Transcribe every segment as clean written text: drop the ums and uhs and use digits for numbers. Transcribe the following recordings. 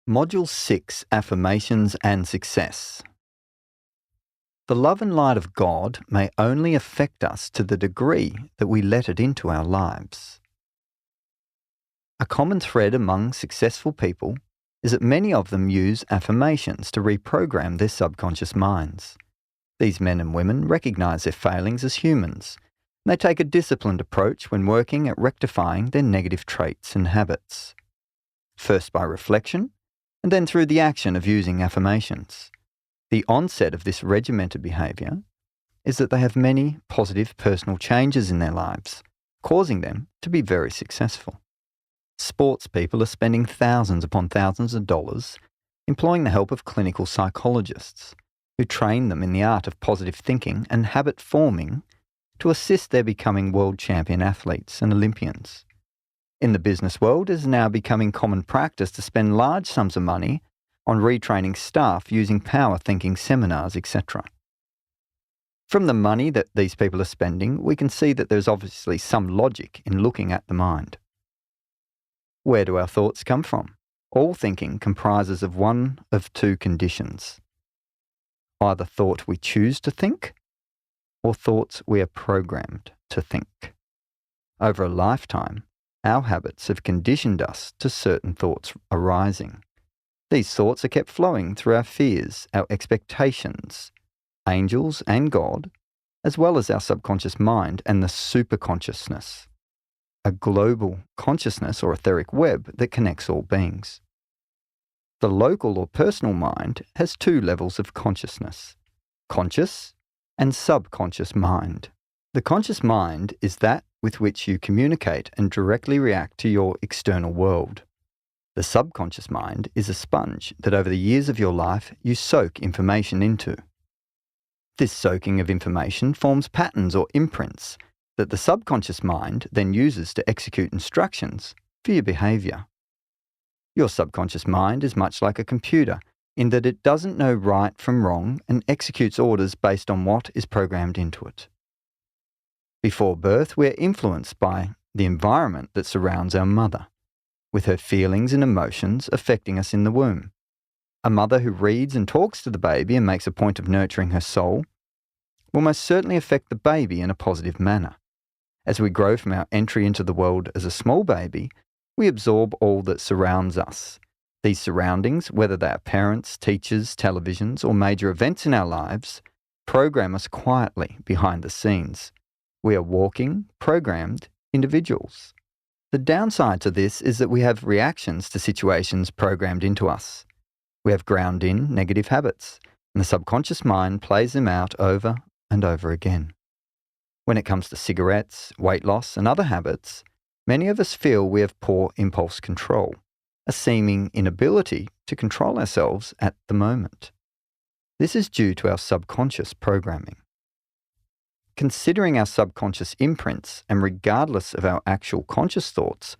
Module 6, Affirmations and Success. The love and light of God may only affect us to the degree that we let it into our lives. A common thread among successful people is that many of them use affirmations to reprogram their subconscious minds. These men and women recognize their failings as humans, and they take a disciplined approach when working at rectifying their negative traits and habits. First by reflection, and then through the action of using affirmations. The onset of this regimented behaviour is that they have many positive personal changes in their lives, causing them to be very successful. Sports people are spending thousands upon thousands of dollars employing the help of clinical psychologists who train them in the art of positive thinking and habit forming to assist their becoming world champion athletes and Olympians. In the business world, it is now becoming common practice to spend large sums of money on retraining staff using power thinking seminars, etc. From the money that these people are spending, we can see that there's obviously some logic in looking at the mind. Where do our thoughts come from? All thinking comprises of one of two conditions. Either thought we choose to think, or thoughts we are programmed to think. Over a lifetime, our habits have conditioned us to certain thoughts arising. These thoughts are kept flowing through our fears, our expectations, angels and God, as well as our subconscious mind and the superconsciousness, a global consciousness or etheric web that connects all beings. The local or personal mind has two levels of consciousness, conscious and subconscious mind. The conscious mind is that with which you communicate and directly react to your external world. The subconscious mind is a sponge that over the years of your life you soak information into. This soaking of information forms patterns or imprints that the subconscious mind then uses to execute instructions for your behavior. Your subconscious mind is much like a computer in that it doesn't know right from wrong and executes orders based on what is programmed into it. Before birth, we are influenced by the environment that surrounds our mother, with her feelings and emotions affecting us in the womb. A mother who reads and talks to the baby and makes a point of nurturing her soul will most certainly affect the baby in a positive manner. As we grow from our entry into the world as a small baby, we absorb all that surrounds us. These surroundings, whether they are parents, teachers, televisions, or major events in our lives, program us quietly behind the scenes. We are walking, programmed individuals. The downside to this is that we have reactions to situations programmed into us. We have ground-in negative habits, and the subconscious mind plays them out over and over again. When it comes to cigarettes, weight loss, and other habits, many of us feel we have poor impulse control, a seeming inability to control ourselves at the moment. This is due to our subconscious programming. Considering our subconscious imprints, and regardless of our actual conscious thoughts,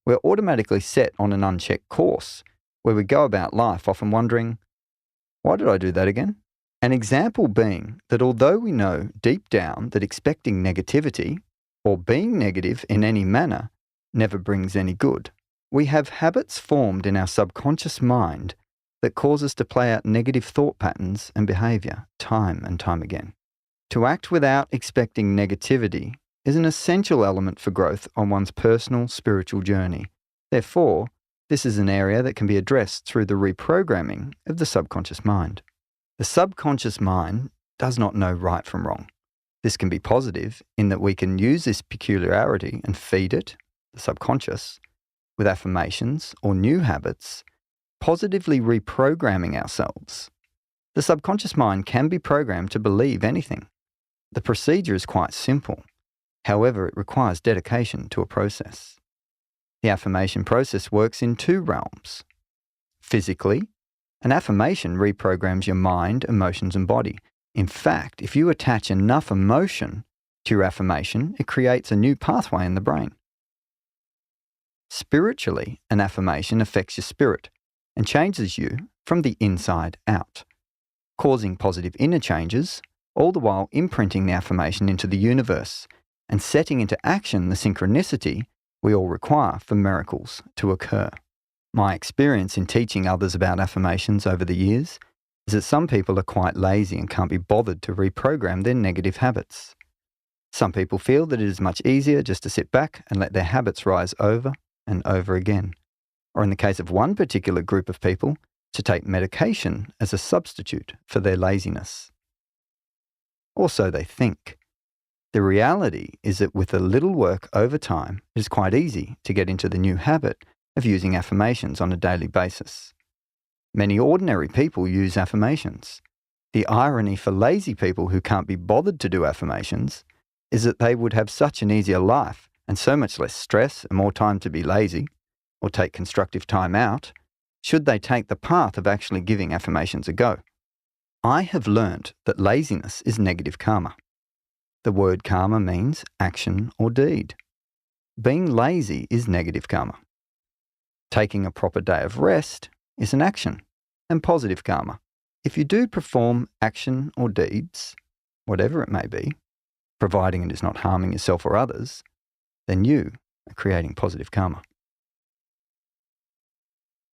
we're automatically set on an unchecked course where we go about life often wondering, why did I do that again? An example being that although we know deep down that expecting negativity or being negative in any manner never brings any good, we have habits formed in our subconscious mind that cause us to play out negative thought patterns and behaviour time and time again. To act without expecting negativity is an essential element for growth on one's personal spiritual journey. Therefore, this is an area that can be addressed through the reprogramming of the subconscious mind. The subconscious mind does not know right from wrong. This can be positive in that we can use this peculiarity and feed it, the subconscious, with affirmations or new habits, positively reprogramming ourselves. The subconscious mind can be programmed to believe anything. The procedure is quite simple. However, it requires dedication to a process. The affirmation process works in two realms. Physically, an affirmation reprograms your mind, emotions, and body. In fact, if you attach enough emotion to your affirmation, it creates a new pathway in the brain. Spiritually, an affirmation affects your spirit and changes you from the inside out, causing positive inner changes, all the while imprinting the affirmation into the universe and setting into action the synchronicity we all require for miracles to occur. My experience in teaching others about affirmations over the years is that some people are quite lazy and can't be bothered to reprogram their negative habits. Some people feel that it is much easier just to sit back and let their habits rise over and over again. Or in the case of one particular group of people, to take medication as a substitute for their laziness. Or so they think. The reality is that with a little work over time, it is quite easy to get into the new habit of using affirmations on a daily basis. Many ordinary people use affirmations. The irony for lazy people who can't be bothered to do affirmations is that they would have such an easier life and so much less stress and more time to be lazy or take constructive time out, should they take the path of actually giving affirmations a go. I have learnt that laziness is negative karma. The word karma means action or deed. Being lazy is negative karma. Taking a proper day of rest is an action and positive karma. If you do perform action or deeds, whatever it may be, providing it is not harming yourself or others, then you are creating positive karma.